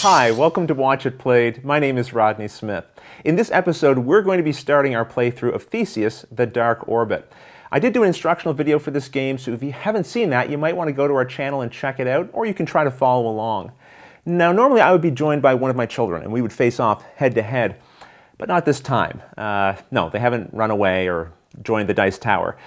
Hi, welcome to Watch It Played. My name is Rodney Smith. In this episode, we're going to be starting our playthrough of Theseus, The Dark Orbit. I did do an instructional video for this game, so if you haven't seen that, you might want to go to our channel and check it out, or you can try to follow along. Now, normally I would be joined by one of my children, and we would face off head to head, but not this time. No, they haven't run away or joined the Dice Tower.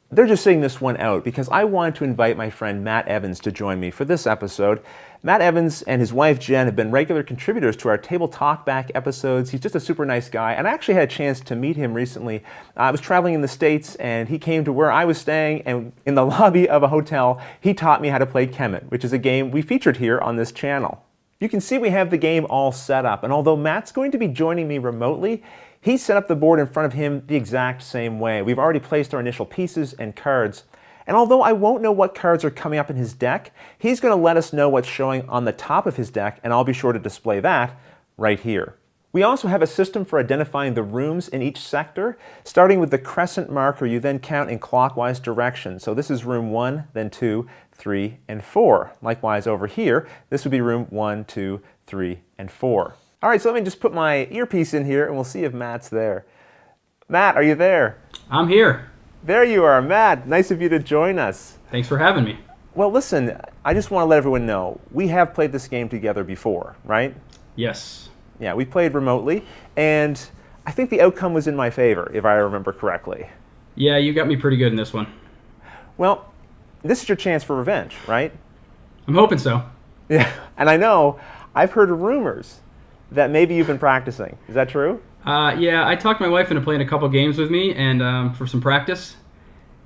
They're just sitting this one out because I wanted to invite my friend Matt Evans to join me for this episode. Matt Evans and his wife Jen have been regular contributors to our Table Talkback episodes. He's just a super nice guy, and I actually had a chance to meet him recently. I was traveling in the States, and he came to where I was staying, and in the lobby of a hotel, he taught me how to play Kemet, which is a game we featured here on this channel. You can see we have the game all set up, and although Matt's going to be joining me remotely, he set up the board in front of him the exact same way. We've already placed our initial pieces and cards. And although I won't know what cards are coming up in his deck, he's going to let us know what's showing on the top of his deck, and I'll be sure to display that right here. We also have a system for identifying the rooms in each sector, starting with the crescent marker. You then count in clockwise direction. So this is room 1, then 2, 3, and 4. Likewise over here, this would be room 1, 2, 3, and 4. All right, so let me just put my earpiece in here, and we'll see if Matt's there. Matt, are you there? I'm here. There you are, Matt. Nice of you to join us. Thanks for having me. Well, listen, I just want to let everyone know, we have played this game together before, right? Yes. Yeah, we played remotely, and I think the outcome was in my favor, if I remember correctly. Yeah, you got me pretty good in this one. Well, this is your chance for revenge, right? I'm hoping so. Yeah, and I know, I've heard rumors that maybe you've been practicing. Is that true? Yeah, I talked my wife into playing a couple games with me and for some practice.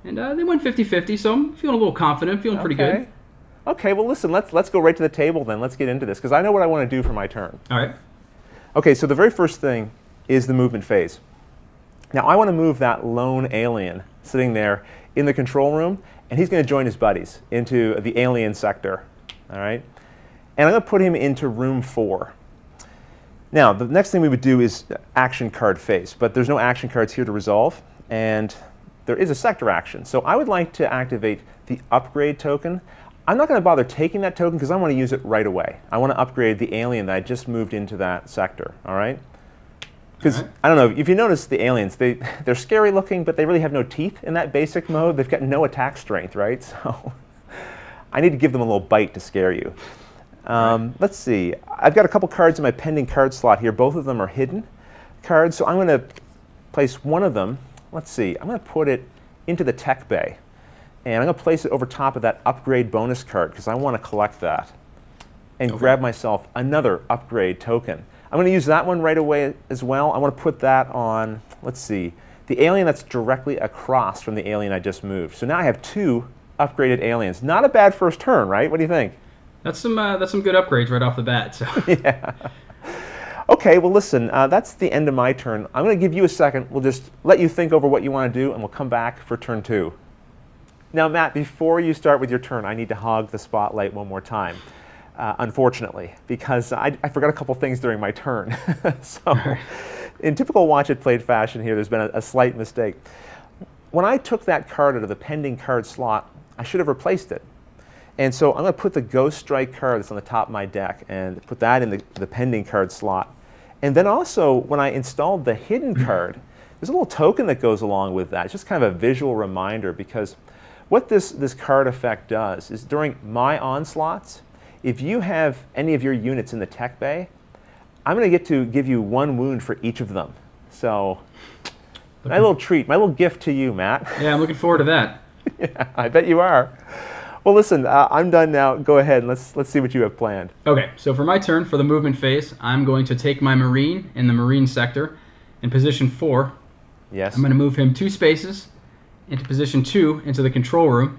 And they went 50-50, so I'm feeling a little confident, feeling pretty good. Okay, well listen, let's go right to the table then. Let's get into this, because I know what I want to do for my turn. All right. Okay, so the very first thing is the movement phase. Now I want to move that lone alien sitting there in the control room, and he's going to join his buddies into the alien sector. All right? And I'm going to put him into room 4. Now, the next thing we would do is action card phase, but there's no action cards here to resolve, and there is a sector action. So I would like to activate the upgrade token. I'm not going to bother taking that token because I want to use it right away. I want to upgrade the alien that I just moved into that sector, all right? Because, I don't know, if you notice the aliens, they're scary looking, but they really have no teeth in that basic mode. They've got no attack strength, right? So I need to give them a little bite to scare you. Let's see. I've got a couple cards in my pending card slot here. Both of them are hidden cards, so I'm going to place one of them. Let's see. I'm going to put it into the tech bay, and I'm going to place it over top of that upgrade bonus card because I want to collect that and grab myself another upgrade token. I'm going to use that one right away as well. I want to put that on, let's see, the alien that's directly across from the alien I just moved. So now I have 2 upgraded aliens. Not a bad first turn, right? What do you think? That's some good upgrades right off the bat. So. Yeah. Okay, well listen, that's the end of my turn. I'm going to give you a second. We'll just let you think over what you want to do, and we'll come back for turn 2. Now, Matt, before you start with your turn, I need to hog the spotlight one more time, unfortunately, because I forgot a couple things during my turn. So, in typical Watch It Played fashion here, there's been a slight mistake. When I took that card out of the pending card slot, I should have replaced it. And so I'm going to put the Ghost Strike card that's on the top of my deck and put that in the pending card slot. And then also, when I installed the hidden card, there's a little token that goes along with that. It's just kind of a visual reminder, because what this card effect does is during my onslaughts, if you have any of your units in the tech bay, I'm going to get to give you 1 wound for each of them. So my little treat, my little gift to you, Matt. Yeah, I'm looking forward to that. Yeah, I bet you are. Well, listen, I'm done now. Go ahead and let's see what you have planned. Okay, so for my turn, for the movement phase, I'm going to take my Marine in the Marine sector in position 4. Yes. I'm going to move him 2 spaces into position 2 into the control room.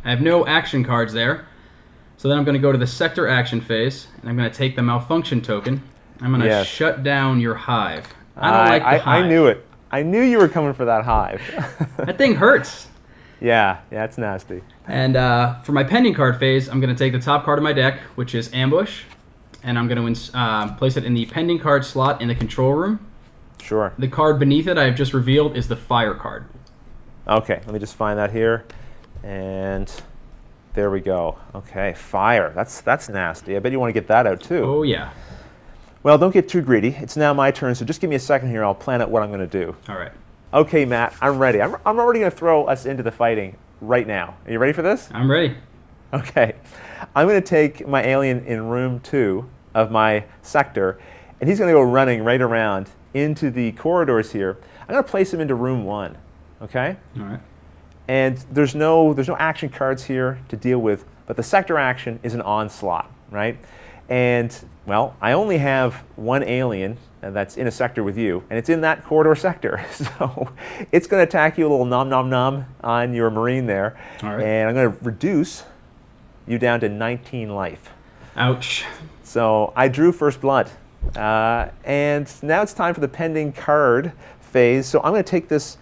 I have no action cards there. So then I'm going to go to the sector action phase, and I'm going to take the malfunction token. I'm going to shut down your hive. I don't like the hive. I knew it. I knew you were coming for that hive. That thing hurts. Yeah, it's nasty. And for my pending card phase, I'm going to take the top card of my deck, which is Ambush, and I'm going to place it in the pending card slot in the control room. Sure. The card beneath it I have just revealed is the Fire card. Okay, let me just find that here. And There we go. Okay, fire. That's nasty. I bet you want to get that out too. Oh, yeah. Well, don't get too greedy. It's now my turn, so just give me a second here. I'll plan out what I'm going to do. All right. Okay, Matt, I'm ready. I'm already going to throw us into the fighting right now. Are you ready for this? I'm ready. Okay. I'm going to take my alien in room 2 of my sector, and he's going to go running right around into the corridors here. I'm going to place him into room 1. Okay? All right. And there's no action cards here to deal with, but the sector action is an onslaught, right? And, well, I only have one alien that's in a sector with you, and it's in that corridor sector. So it's going to attack you a little nom nom nom on your marine there. All right. And I'm going to reduce you down to 19 life. Ouch. So I drew first blood. And now it's time for the pending card phase. So I'm going to take this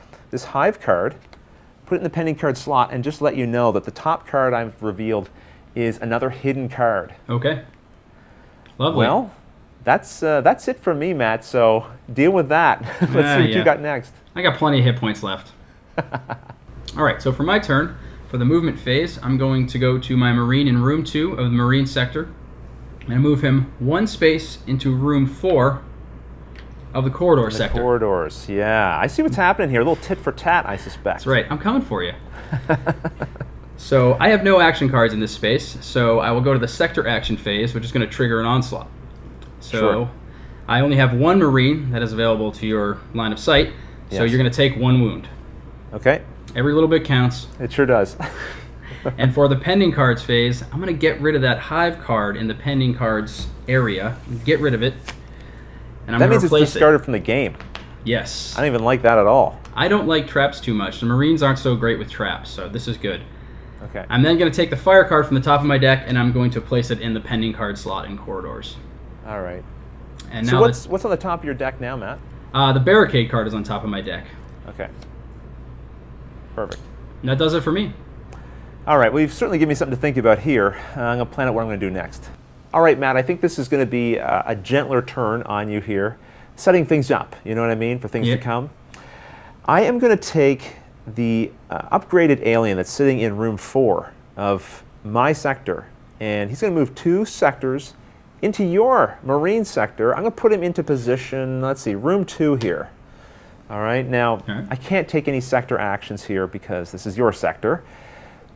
hive card, put it in the pending card slot, and just let you know that the top card I've revealed is another hidden card. Okay. Lovely. Well, that's it for me, Matt. So deal with that. Let's see what you got next. I got plenty of hit points left. All right, so for my turn, for the movement phase, I'm going to go to my Marine in room 2 of the Marine sector and move him 1 space into room 4 of the corridor sector. Corridors, yeah. I see what's happening here. A little tit for tat, I suspect. That's right. I'm coming for you. So I have no action cards in this space, so I will go to the sector action phase, which is going to trigger an onslaught. So Sure. I only have 1 Marine that is available to your line of sight, so Yes. you're going to take 1 wound. Okay, Every little bit counts. it sure does. And for the pending cards phase, I'm going to get rid of that hive card in the pending cards area. Get rid of it. And I'm That going means to it's replace discarded it. from the game. Yes. I don't even like that at all. I don't like traps too much. The Marines aren't so great with traps, so this is good. Okay. I'm then going to take the fire card from the top of my deck, and I'm going to place it in the pending card slot in corridors. All right. And So now what's on the top of your deck now, Matt? the barricade card is on top of my deck. Okay. Perfect. And that does it for me. All right, well, you've certainly given me something to think about here. I'm going to plan out what I'm going to do next. All right, Matt, I think this is going to be a gentler turn on you here, setting things up, you know what I mean, for things to come. I am going to take the upgraded alien that's sitting in room 4 of my sector, and he's going to move 2 sectors into your Marine sector. I'm going to put him into position, let's see, room 2 here. All right, now, I can't take any sector actions here because this is your sector.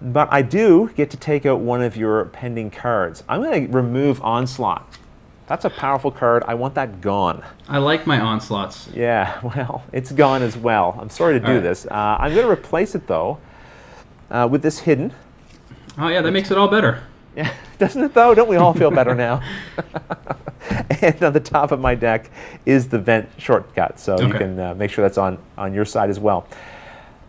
But I do get to take out one of your pending cards. I'm going to remove Onslaught. That's a powerful card. I want that gone. I like my onslaughts. Yeah, well, it's gone as well. I'm sorry to do this. I'm going to replace it, though, with this hidden. Oh, yeah, that makes it all better. Yeah, doesn't it, though? Don't we all feel better now? And on the top of my deck is the vent shortcut, so you can make sure that's on your side as well.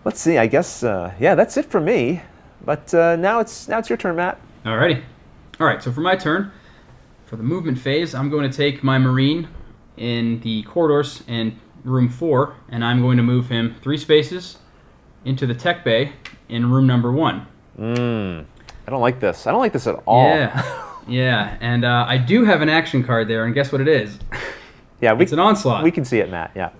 Let's see, I guess, yeah, that's it for me. But now it's your turn, Matt. Alrighty. All right, so for my turn, for the movement phase, I'm going to take my Marine in the corridors in room 4, and I'm going to move him 3 spaces into the tech bay in room number 1. I don't like this. I don't like this at all. Yeah, yeah, and I do have an action card there, and guess what it is? Yeah, it's an onslaught. We can see it, Matt, yeah.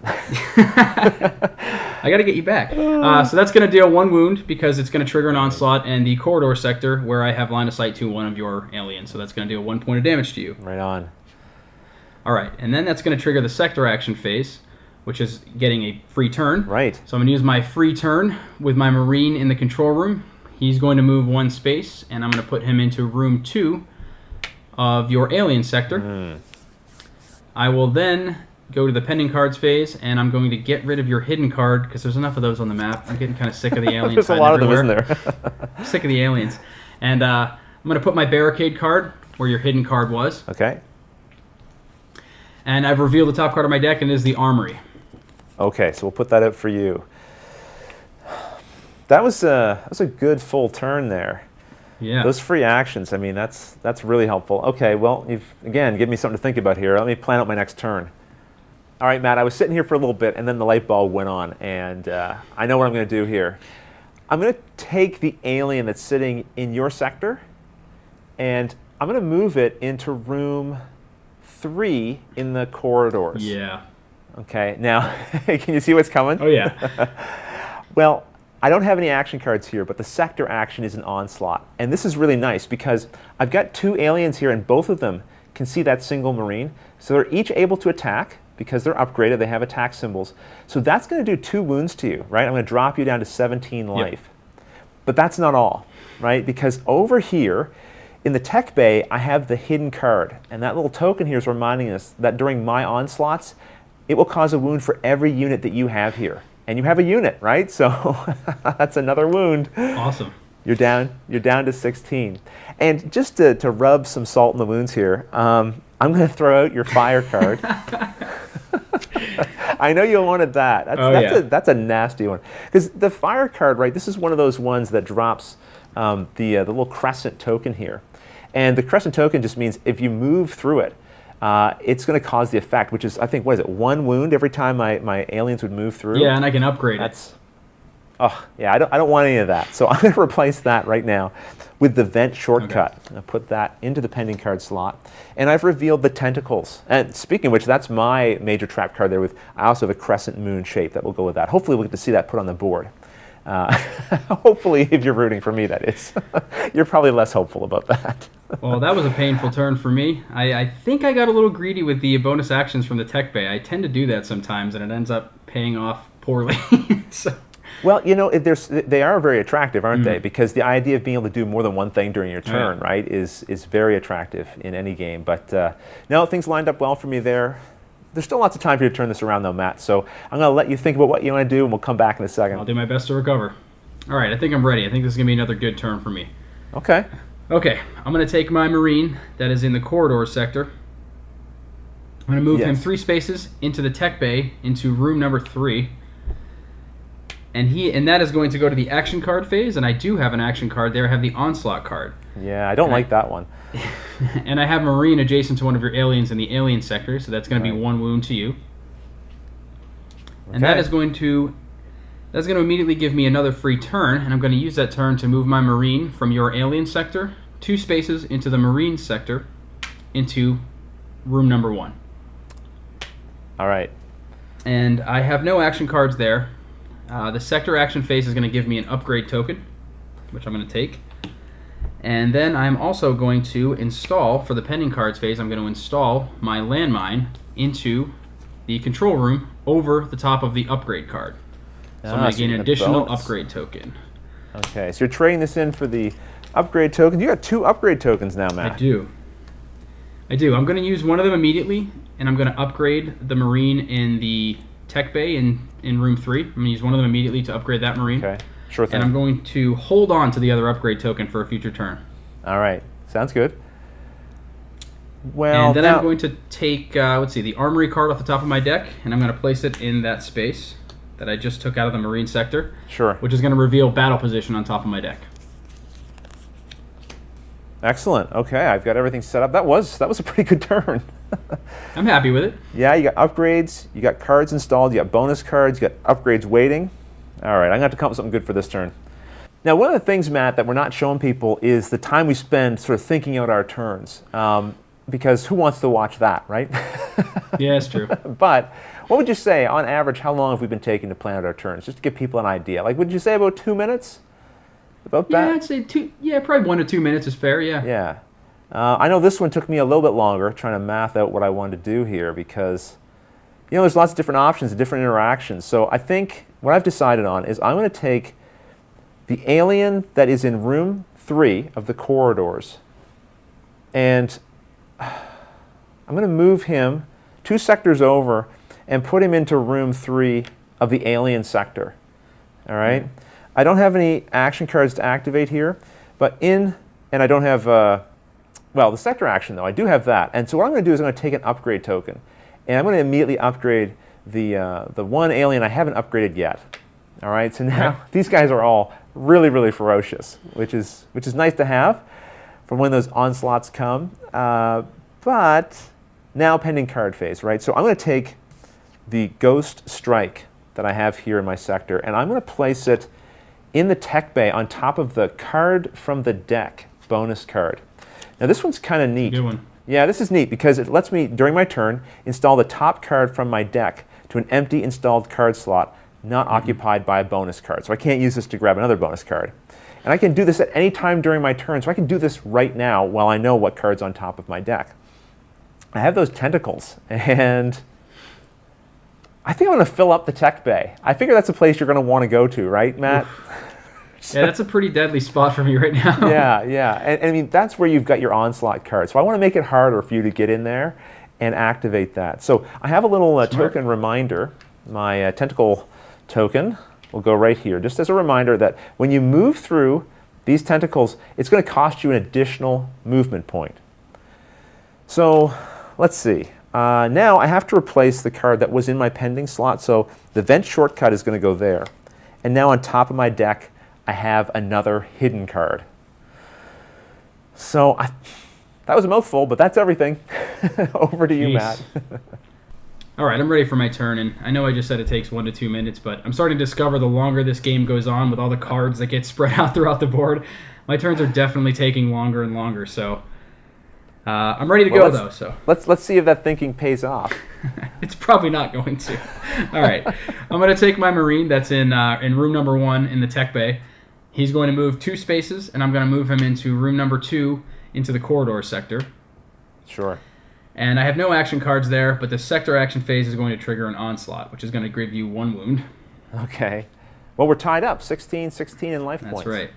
I got to get you back. So that's going to deal 1 wound because it's going to trigger an onslaught in the corridor sector where I have line of sight to one of your aliens. So that's going to deal 1 point of damage to you. Right on. All right, and then that's going to trigger the sector action phase, which is getting a free turn. Right. So I'm going to use my free turn with my Marine in the control room. He's going to move 1 space, and I'm going to put him into room 2 of your alien sector. I will then go to the pending cards phase, and I'm going to get rid of your hidden card because there's enough of those on the map. I'm getting kind of sick of the aliens. There's a lot of them, isn't there? I'm sick of the aliens. And I'm going to put my barricade card where your hidden card was. Okay. And I've revealed the top card of my deck, and it is the Armory. Okay, so we'll put that out for you. That was a good full turn there. Yeah. Those free actions, I mean, that's really helpful. Okay, well, you've, again, given me something to think about here. Let me plan out my next turn. All right, Matt, I was sitting here for a little bit, and then the light bulb went on, and I know what I'm going to do here. I'm going to take the alien that's sitting in your sector, and I'm going to move it into room 3 in the corridors. Yeah. Okay, now, can you see what's coming? Oh, yeah. Well, I don't have any action cards here, but the sector action is an onslaught. And this is really nice because I've got 2 aliens here, and both of them can see that single Marine. So they're each able to attack because they're upgraded. They have attack symbols. So that's going to do 2 wounds to you, right? I'm going to drop you down to 17 life. But that's not all, right? Because over here in the tech bay, I have the hidden card. And that little token here is reminding us that during my onslaughts, it will cause a wound for every unit that you have here. And you have a unit, right? So that's another wound. Awesome. You're down to 16. And just to rub some salt in the wounds here, I'm going to throw out your fire card. I know you wanted that. That's a nasty one. Because the fire card, right, this is one of those ones that drops the little crescent token here. And the crescent token just means if you move through it, it's going to cause the effect, which is, I think, what is it, 1 wound every time my aliens would move through? Yeah, and I can upgrade it. Oh, yeah, I don't want any of that. So I'm going to replace that right now with the vent shortcut. Okay. I'll put that into the pending card slot. And I've revealed the tentacles. And speaking of which, that's my major trap card there. I also have a crescent moon shape that will go with that. Hopefully we'll get to see that put on the board. Hopefully, if you're rooting for me, that is. You're probably less hopeful about that. Well, that was a painful turn for me. I think I got a little greedy with the bonus actions from the tech bay. I tend to do that sometimes, and it ends up paying off poorly. So. Well, you know, they are very attractive, aren't they? Because the idea of being able to do more than one thing during your turn, right, is very attractive in any game. But no, things lined up well for me there. There's still lots of time for you to turn this around, though, Matt. So I'm going to let you think about what you want to do, and we'll come back in a second. I'll do my best to recover. All right, I think I'm ready. I think this is going to be another good turn for me. Okay. Okay, I'm going to take my Marine that is in the corridor sector. I'm going to move him 3 spaces into the tech bay, into room number 3. And that is going to go to the action card phase, and I do have an action card there. I have the onslaught card. Yeah, I don't like that one. And I have Marine adjacent to one of your aliens in the alien sector, so that's going to be 1 wound to you. Okay. And that's going to immediately give me another free turn, and I'm going to use that turn to move my Marine from your alien sector 2 spaces into the Marine sector into room number 1. All right. And I have no action cards there. The sector action phase is going to give me an upgrade token, which I'm going to take. And then I'm also going to install, for the pending cards phase, I'm going to install my landmine into the control room over the top of the upgrade card. So I'm going to gain an additional upgrade token. Okay, so you're trading this in for the upgrade token. You got 2 upgrade tokens now, Matt. I do. I'm going to use one of them immediately, and I'm going to upgrade the Marine in the tech bay in room 3. I'm going to use one of them immediately to upgrade that Marine. Okay, sure thing. And I'm going to hold on to the other upgrade token for a future turn. All right, sounds good. Well, and then I'm going to take, the armory card off the top of my deck, and I'm going to place it in that space that I just took out of the Marine sector. Sure. Which is going to reveal battle position on top of my deck. Excellent. Okay, I've got everything set up. That was a pretty good turn. I'm happy with it. Yeah, you got upgrades, you got cards installed, you got bonus cards, you got upgrades waiting. All right, I'm going to have to come up with something good for this turn. Now, one of the things, Matt, that we're not showing people is the time we spend sort of thinking out our turns. Because who wants to watch that, right? Yeah, it's true. But what would you say, on average, how long have we been taking to plan out our turns? Just to give people an idea. Like, would you say about 2 minutes? About that? Yeah, I'd say 2. Yeah, probably 1 to 2 minutes is fair. Yeah. Yeah. I know this one took me a little bit longer trying to math out what I wanted to do here because, you know, there's lots of different options and different interactions. So I think what I've decided on is I'm going to take the alien that is in room 3 of the corridors, and I'm going to move him 2 sectors over and put him into room 3 of the alien sector. All right? I don't have any action cards to activate here, but and I don't have, the sector action, though. I do have that. And so what I'm going to do is I'm going to take an upgrade token, and I'm going to immediately upgrade the one alien I haven't upgraded yet. All right? So now these guys are all really, really ferocious, which is nice to have for when those onslaughts come. But now pending card phase, right? So I'm going to take the Ghost Strike that I have here in my sector, and I'm going to place it in the tech bay on top of the card from the deck bonus card. Now this one's kind of neat. Good one. Yeah, this is neat because it lets me, during my turn, install the top card from my deck to an empty installed card slot not occupied by a bonus card. So I can't use this to grab another bonus card. And I can do this at any time during my turn, so I can do this right now while I know what card's on top of my deck. I have those tentacles, and I think I'm going to fill up the tech bay. I figure that's a place you're going to want to go to, right, Matt? Yeah, that's a pretty deadly spot for me right now. Yeah. And I mean, that's where you've got your onslaught card. So I want to make it harder for you to get in there and activate that. So I have a little token reminder. My tentacle token will go right here, just as a reminder that when you move through these tentacles, it's going to cost you an additional movement point. So let's see. Now I have to replace the card that was in my pending slot, so the vent shortcut is going to go there. And now on top of my deck, I have another hidden card. So that was a mouthful, but that's everything. Over to you, Matt. All right, I'm ready for my turn, and I know I just said it takes 1 to 2 minutes, but I'm starting to discover the longer this game goes on with all the cards that get spread out throughout the board, my turns are definitely taking longer and longer, so I'm ready to go, though. So let's see if that thinking pays off. It's probably not going to. All right, I'm going to take my Marine that's in room number 1 in the tech bay. He's going to move 2 spaces, and I'm going to move him into room number 2 into the corridor sector. Sure. And I have no action cards there, but the sector action phase is going to trigger an onslaught, which is going to give you 1 wound. Okay. Well, we're tied up, 16 in life points. That's right.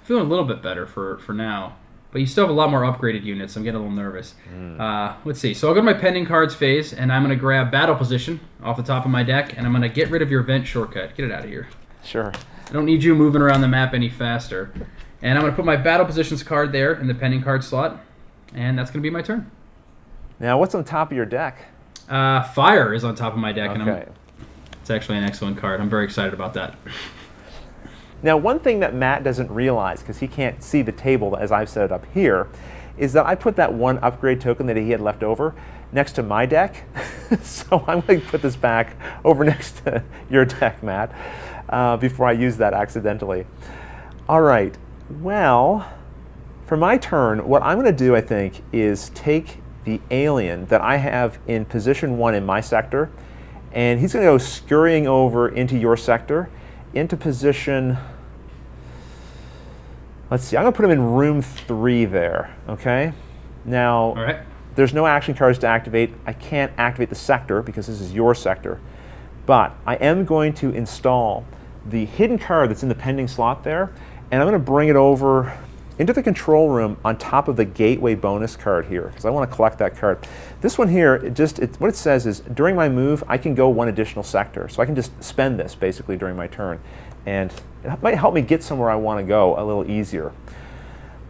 Feeling a little bit better for now. But you still have a lot more upgraded units, so I'm getting a little nervous. Let's see. So I'll go to my pending cards phase, and I'm going to grab battle position off the top of my deck, and I'm going to get rid of your vent shortcut. Get it out of here. Sure. I don't need you moving around the map any faster. And I'm going to put my battle positions card there in the pending card slot, and that's going to be my turn. Now, what's on top of your deck? Fire is on top of my deck, Okay. and it's actually an excellent card. I'm very excited about that. Now, one thing that Matt doesn't realize, because he can't see the table as I've set it up here, is that I put that 1 upgrade token that he had left over next to my deck. So I'm going to put this back over next to your deck, Matt, before I use that accidentally. All right. Well, for my turn, what I'm going to do, I think, is take the alien that I have in position 1 in my sector, and he's going to go scurrying over into your sector, into position, let's see, I'm going to put him in room 3 there, okay? Now, All right. There's no action cards to activate. I can't activate the sector because this is your sector, but I am going to install the hidden card that's in the pending slot there, and I'm going to bring it over into the control room on top of the gateway bonus card here, because I want to collect that card. This one here, what it says is, during my move, I can go 1 additional sector. So I can just spend this, basically, during my turn. And it might help me get somewhere I want to go a little easier.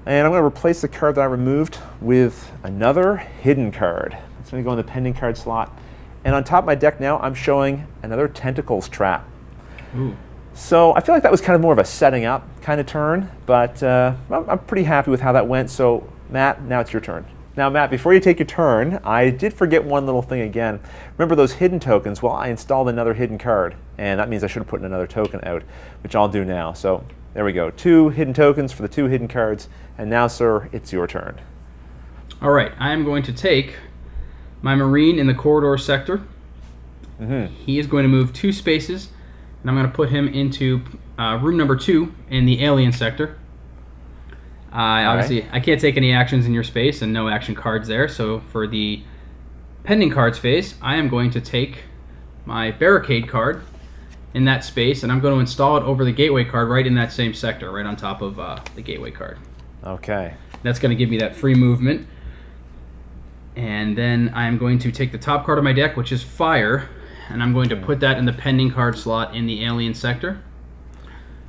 And I'm going to replace the card that I removed with another hidden card. It's going to go in the pending card slot. And on top of my deck now, I'm showing another tentacles trap. Ooh. So I feel like that was kind of more of a setting up kind of turn, but I'm pretty happy with how that went. So Matt, now it's your turn. Now Matt, before you take your turn, I did forget one little thing again. Remember those hidden tokens? Well, I installed another hidden card, and that means I should have put another token out, which I'll do now. So there we go, 2 hidden tokens for the 2 hidden cards, and now, sir, it's your turn. All right, I am going to take my Marine in the corridor sector. He is going to move 2 spaces, and I'm going to put him into room number 2 in the alien sector. Obviously, I can't take any actions in your space and no action cards there, so for the pending cards phase, I am going to take my barricade card in that space, and I'm going to install it over the gateway card right in that same sector, right on top of the gateway card. Okay. That's going to give me that free movement. And then I'm going to take the top card of my deck, which is Fire, and I'm going to put that in the pending card slot in the alien sector,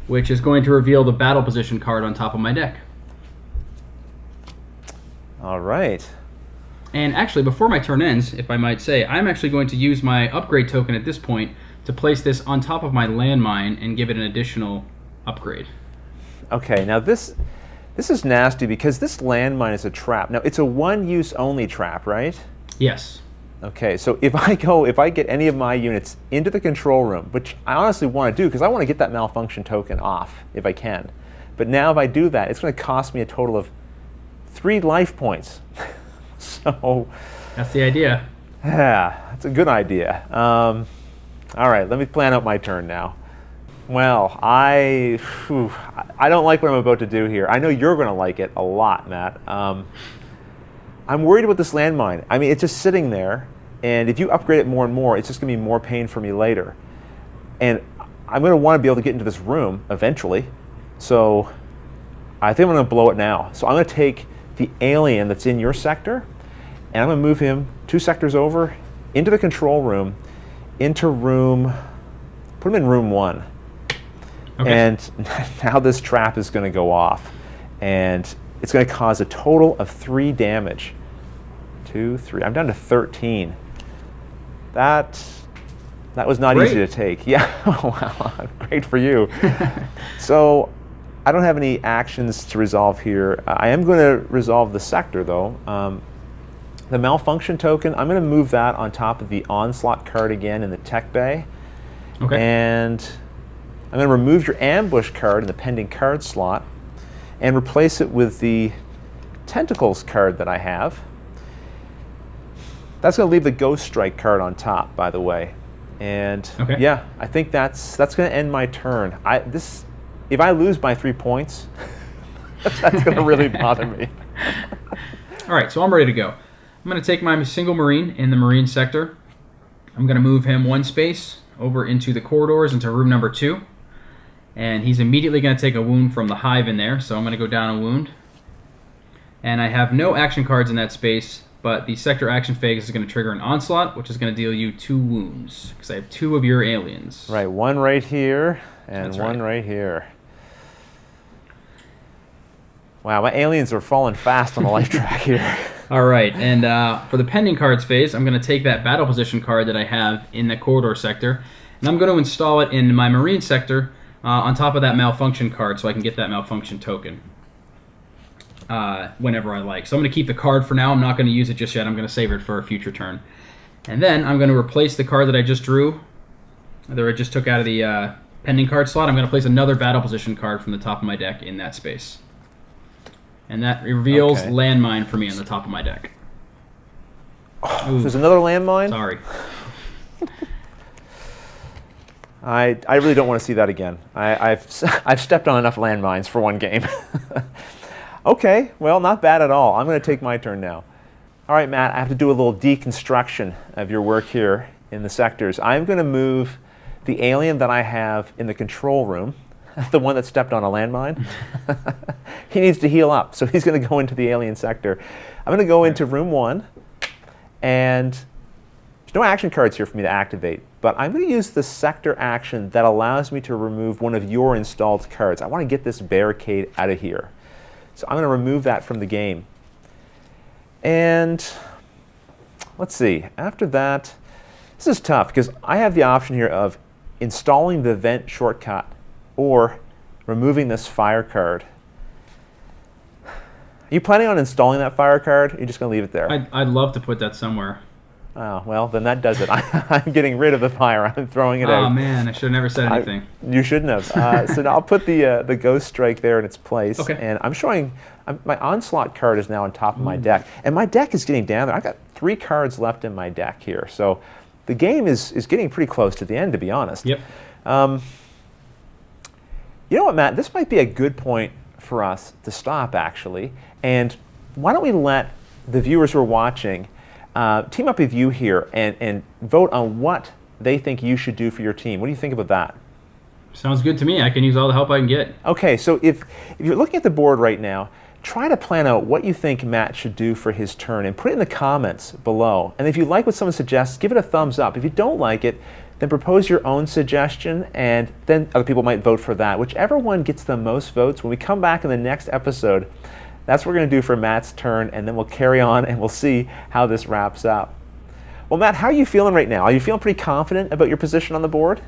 which is going to reveal the battle position card on top of my deck. All right. And actually, before my turn ends, if I might say, I'm actually going to use my upgrade token at this point to place this on top of my landmine and give it an additional upgrade. Okay, now this is nasty because this landmine is a trap. Now, it's a 1-use only trap, right? Yes. Okay, so if I get any of my units into the control room, which I honestly want to do because I want to get that malfunction token off if I can. But now if I do that, it's going to cost me a total of 3 life points. So that's the idea. yeah, that's a good idea. All right, let me plan out my turn now. Well, I don't like what I'm about to do here. I know you're going to like it a lot, Matt. I'm worried about this landmine. I mean, it's just sitting there, and if you upgrade it more and more, it's just going to be more pain for me later. And I'm going to want to be able to get into this room eventually, so I think I'm going to blow it now. So I'm going to take the alien that's in your sector, and I'm going to move him 2 sectors over into the control room, into room, put him in room 1. Okay. And now this trap is going to go off, and it's going to cause a total of 3 damage. 2, 3. I'm down to 13. That was not easy to take. Yeah, wow, great for you. So I don't have any actions to resolve here. I am going to resolve the sector, though. The malfunction token, I'm going to move that on top of the onslaught card again in the tech bay. Okay. And I'm going to remove your ambush card in the pending card slot and replace it with the tentacles card that I have. That's going to leave the ghost strike card on top, by the way. And yeah, I think that's going to end my turn. If I lose by 3 points, that's going to really bother me. All right, so I'm ready to go. I'm going to take my single Marine in the Marine sector. I'm going to move him 1 space over into the corridors into room number 2. And he's immediately going to take a wound from the hive in there, so I'm going to go down a wound. And I have no action cards in that space, but the sector action phase is going to trigger an onslaught, which is going to deal you 2 wounds, because I have 2 of your aliens. Right, 1 right here and 1 right here. Wow, my aliens are falling fast on the life track here. All right, and for the pending cards phase, I'm going to take that battle position card that I have in the corridor sector, and I'm going to install it in my Marine sector on top of that malfunction card so I can get that malfunction token whenever I like. So I'm going to keep the card for now. I'm not going to use it just yet. I'm going to save it for a future turn. And then I'm going to replace the card that I just drew, that I just took out of the pending card slot. I'm going to place another battle position card from the top of my deck in that space. And that reveals landmine for me on the top of my deck. Oh, there's another landmine? Sorry. I really don't want to see that again. I've stepped on enough landmines for 1 game. Okay, well, not bad at all. I'm going to take my turn now. All right, Matt, I have to do a little deconstruction of your work here in the sectors. I'm going to move the alien that I have in the control room, the one that stepped on a landmine. He needs to heal up, so he's going to go into the alien sector. I'm going to go into room 1, and there's no action cards here for me to activate, but I'm going to use the sector action that allows me to remove one of your installed cards. I want to get this barricade out of here. So I'm going to remove that from the game. And let's see, after that, this is tough because I have the option here of installing the vent shortcut or removing this fire card. Are you planning on installing that fire card? Or are you just going to leave it there? I'd love to put that somewhere. Oh, well, then that does it. I'm getting rid of the fire. I'm throwing it out. Oh, man, I should have never said anything. You shouldn't have. So now I'll put the Ghost Strike there in its place. Okay. And I'm showing, my Onslaught card is now on top of my deck. And my deck is getting down there. I've got 3 cards left in my deck here. So the game is getting pretty close to the end, to be honest. Yep. You know what, Matt? This might be a good point for us to stop, actually. And why don't we let the viewers who are watching team up with you here and vote on what they think you should do for your team. What do you think about that? Sounds good to me. I can use all the help I can get. Okay, so if you're looking at the board right now, try to plan out what you think Matt should do for his turn and put it in the comments below. And if you like what someone suggests, give it a thumbs up. If you don't like it, then propose your own suggestion, and then other people might vote for that. Whichever one gets the most votes, when we come back in the next episode, that's what we're going to do for Matt's turn, and then we'll carry on and we'll see how this wraps up. Well, Matt, how are you feeling right now? Are you feeling pretty confident about your position on the board?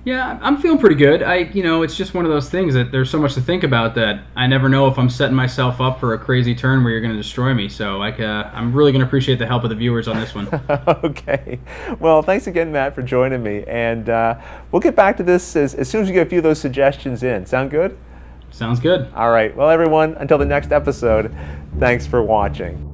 Yeah, I'm feeling pretty good. It's just one of those things that there's so much to think about that I never know if I'm setting myself up for a crazy turn where you're going to destroy me. So I'm really going to appreciate the help of the viewers on this one. Okay. Well, thanks again, Matt, for joining me. And we'll get back to this as soon as we get a few of those suggestions in. Sound good? Sounds good. All right. Well, everyone, until the next episode, thanks for watching.